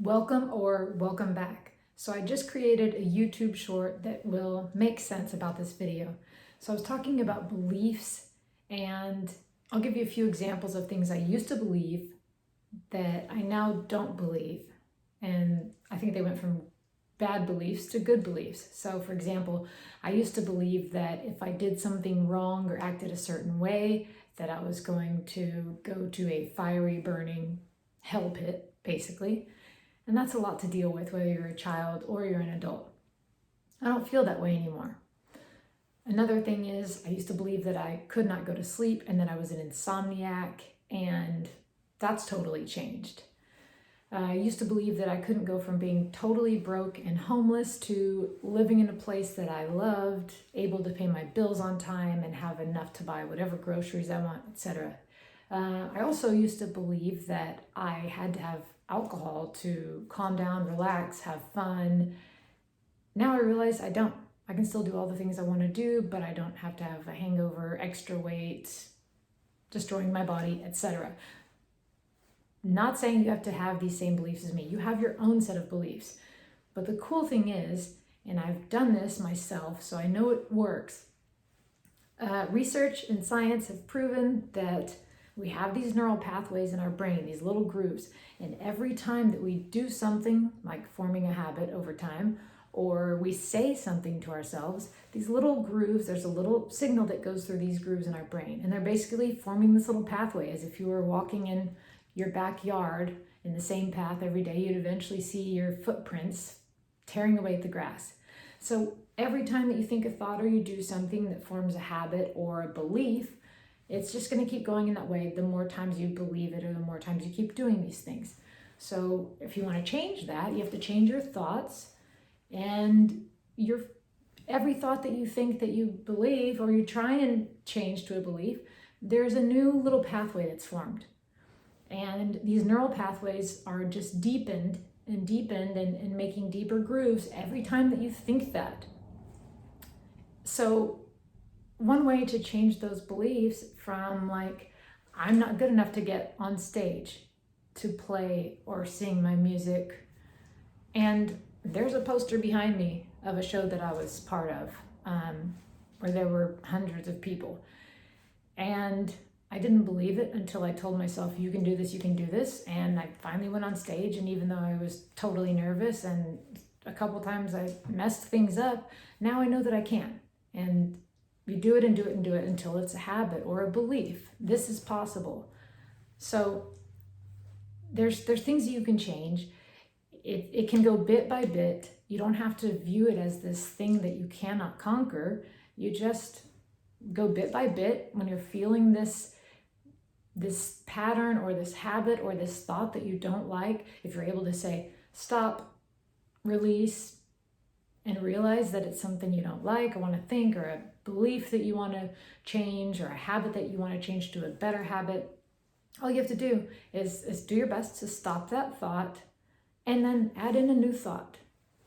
Welcome or welcome back. So I just created a YouTube short that will make sense about this video. So I was talking about beliefs, and I'll give you a few examples of things I used to believe that I now don't believe. And I think they went from bad beliefs to good beliefs. So for example, I used to believe that if I did something wrong or acted a certain way, that I was going to go to a fiery, burning hell pit, basically. And that's a lot to deal with, whether you're a child or you're an adult. I don't feel that way anymore. Another thing is, I used to believe that I could not go to sleep and that I was an insomniac, and that's totally changed. I used to believe that I couldn't go from being totally broke and homeless to living in a place that I loved, able to pay my bills on time and have enough to buy whatever groceries I want, etc. I also used to believe that I had to have alcohol to calm down, relax, have fun. Now I realize I don't. I can still do all the things I want to do, but I don't have to have a hangover, extra weight, destroying my body, etc. Not saying you have to have these same beliefs as me. You have your own set of beliefs. But the cool thing is, and I've done this myself, so I know it works. Research and science have proven that we have these neural pathways in our brain, these little grooves, and every time that we do something, like forming a habit over time, or we say something to ourselves, these little grooves, there's a little signal that goes through these grooves in our brain, and they're basically forming this little pathway. As if you were walking in your backyard in the same path every day, you'd eventually see your footprints tearing away at the grass. So every time that you think a thought or you do something that forms a habit or a belief, it's just going to keep going in that way the more times you believe it or the more times you keep doing these things. So if you want to change that, you have to change your thoughts, and every thought that you think that you believe or you try and change to a belief, there's a new little pathway that's formed. And these neural pathways are just deepened and making deeper grooves every time that you think that. So one way to change those beliefs from like, I'm not good enough to get on stage to play or sing my music. And there's a poster behind me of a show that I was part of, where there were hundreds of people. And I didn't believe it until I told myself, you can do this, you can do this. And I finally went on stage, and even though I was totally nervous and a couple times I messed things up, now I know that I can. And you do it and do it and do it until it's a habit or a belief. This is possible. So there's things that you can change. It can go bit by bit. You don't have to view it as this thing that you cannot conquer. You just go bit by bit. When you're feeling this pattern or this habit or this thought that you don't like, if you're able to say, stop, release, and realize that it's something you don't like or want to think, or a belief that you want to change, or a habit that you want to change to a better habit, all you have to do is do your best to stop that thought and then add in a new thought,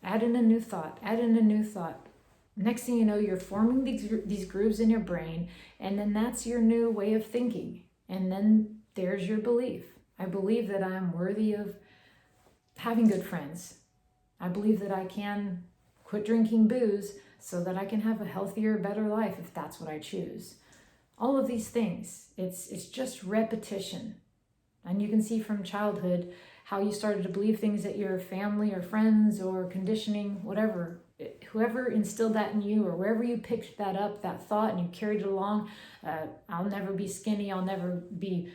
add in a new thought, add in a new thought. Next thing you know, you're forming these grooves in your brain, and then that's your new way of thinking. And then there's your belief. I believe that I'm worthy of having good friends. I believe that I can quit drinking booze so that I can have a healthier, better life if that's what I choose. All of these things, it's just repetition. And you can see from childhood how you started to believe things that your family or friends or conditioning, whatever, whoever instilled that in you, or wherever you picked that up, that thought, and you carried it along. I'll never be skinny, I'll never be,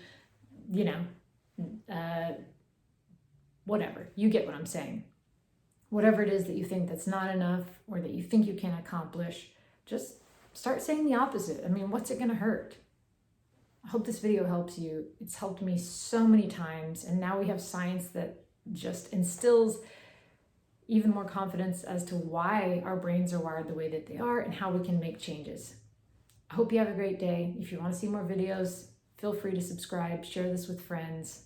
whatever. You get what I'm saying. Whatever it is that you think that's not enough or that you think you can accomplish, just start saying the opposite. I mean, what's it going to hurt? I hope this video helps you. It's helped me so many times, and now we have science that just instills even more confidence as to why our brains are wired the way that they are and how we can make changes. I hope you have a great day. If you want to see more videos, feel free to subscribe, share this with friends.